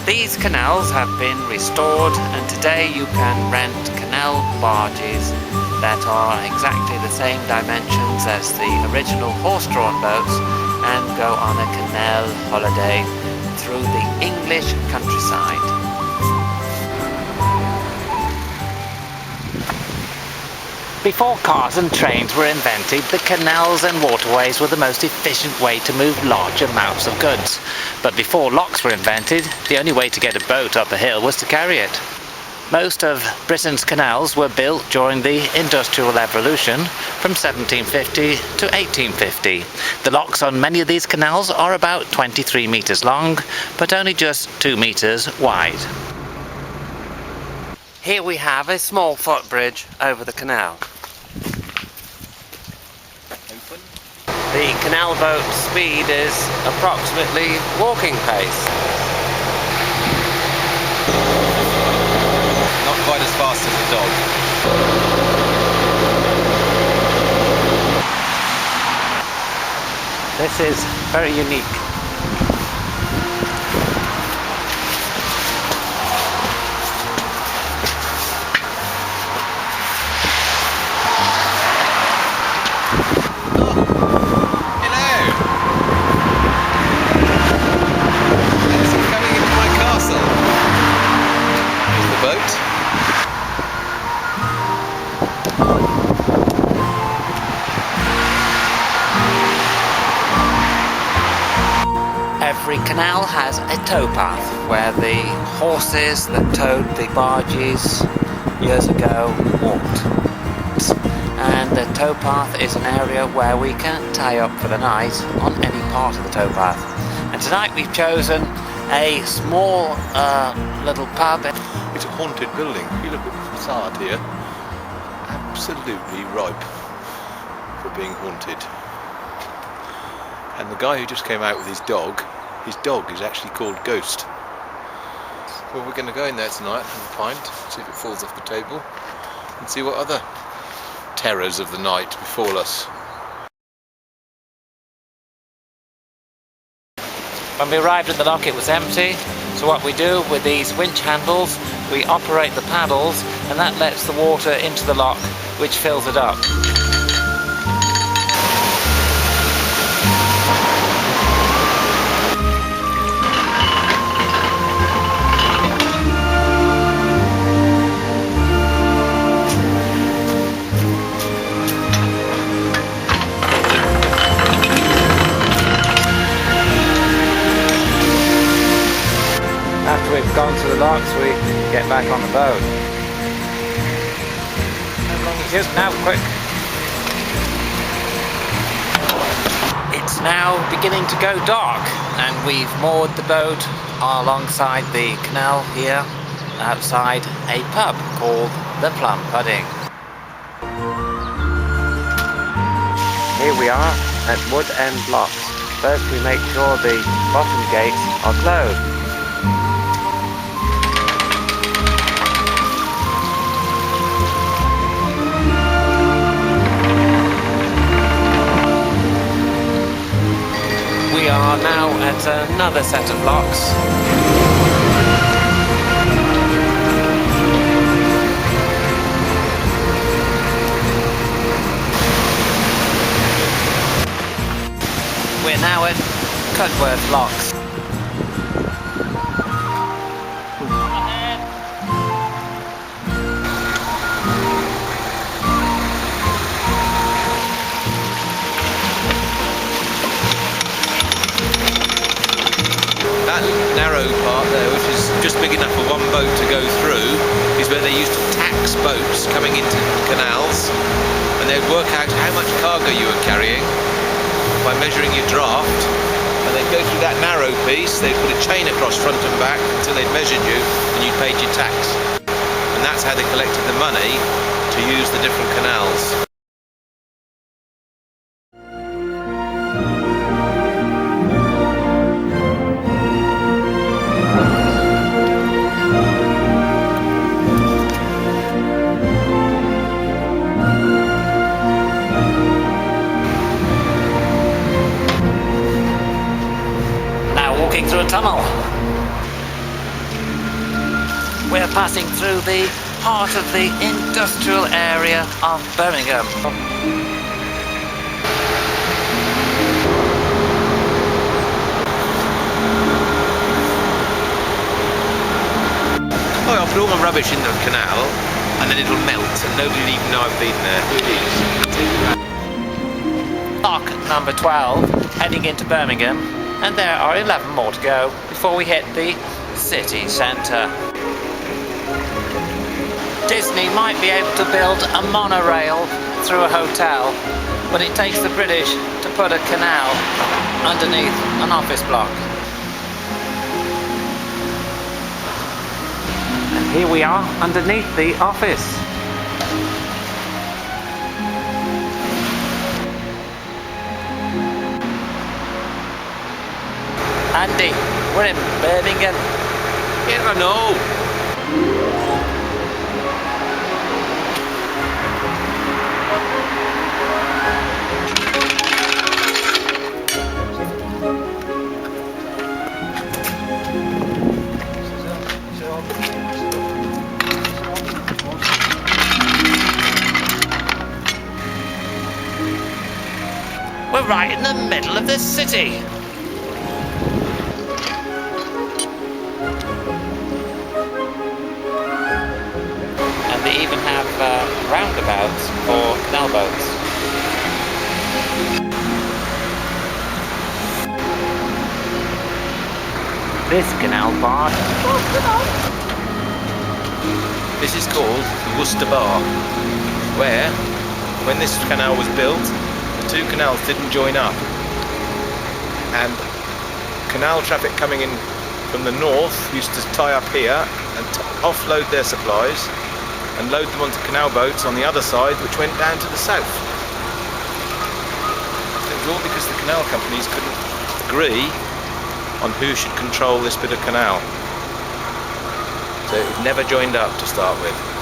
These canals have been restored, and today you can rent canal barges that are exactly the same dimensions as the original horse-drawn boats and go on a canal holiday through the English countryside. Before cars and trains were invented, the canals and waterways were the most efficient way to move large amounts of goods. But before locks were invented, the only way to get a boat up a hill was to carry it. Most of Britain's canals were built during the Industrial Revolution from 1750 to 1850. The locks on many of these canals are about 23 metres long, but only just 2 metres wide. Here we have a small footbridge over the canal. The canal boat speed is approximately walking pace. Not quite as fast as the dog. This is very unique. Every canal has a towpath where the horses that towed the barges years ago walked. And the towpath is an area where we can tie up for the night on any part of the towpath. And tonight we've chosen a small little pub. It's a haunted building. If you look at the facade here, absolutely ripe for being haunted. And the guy who just came out with his dog is actually called Ghost. Well, we're going to go in there tonight, have a pint, see if it falls off the table, and see what other terrors of the night befall us. When we arrived at the lock, it was empty, so what we do with these winch handles, we operate the paddles, and that lets the water into the lock, which fills it up. After we've gone to the locks, we get back on the boat. How long it is now? Quick! It's now beginning to go dark, and we've moored the boat alongside the canal here, outside a pub called the Plum Pudding. Here we are at Wood End Locks. First we make sure the bottom gates are closed. We are now at another set of locks. We're now at Cudworth Locks. That narrow part there, which is just big enough for one boat to go through, is where they used to tax boats coming into canals, and they'd work out how much cargo you were carrying by measuring your draft, and they'd go through that narrow piece, they'd put a chain across front and back until they'd measured you and you paid your tax. And that's how they collected the money to use the different canals. Through a tunnel. We're passing through the heart of the industrial area of Birmingham. Oh, I'll put all my rubbish in the canal and then it'll melt and nobody will even know I've been there. Lock number 12, heading into Birmingham, and there are 11 more to go before we hit the city centre. Disney might be able to build a monorail through a hotel, but it takes the British to put a canal underneath an office block. And here we are underneath the office. Andy, we're in Birmingham. Yeah, I know. We're right in the middle of the city. And they even have roundabouts for canal boats. This canal bar. This is called the Worcester Bar, where, when this canal was built, the two canals didn't join up. And canal traffic coming in from the north used to tie up here and offload their supplies and load them onto canal boats on the other side, which went down to the south. It was all because the canal companies couldn't agree on who should control this bit of canal. So it was never joined up to start with.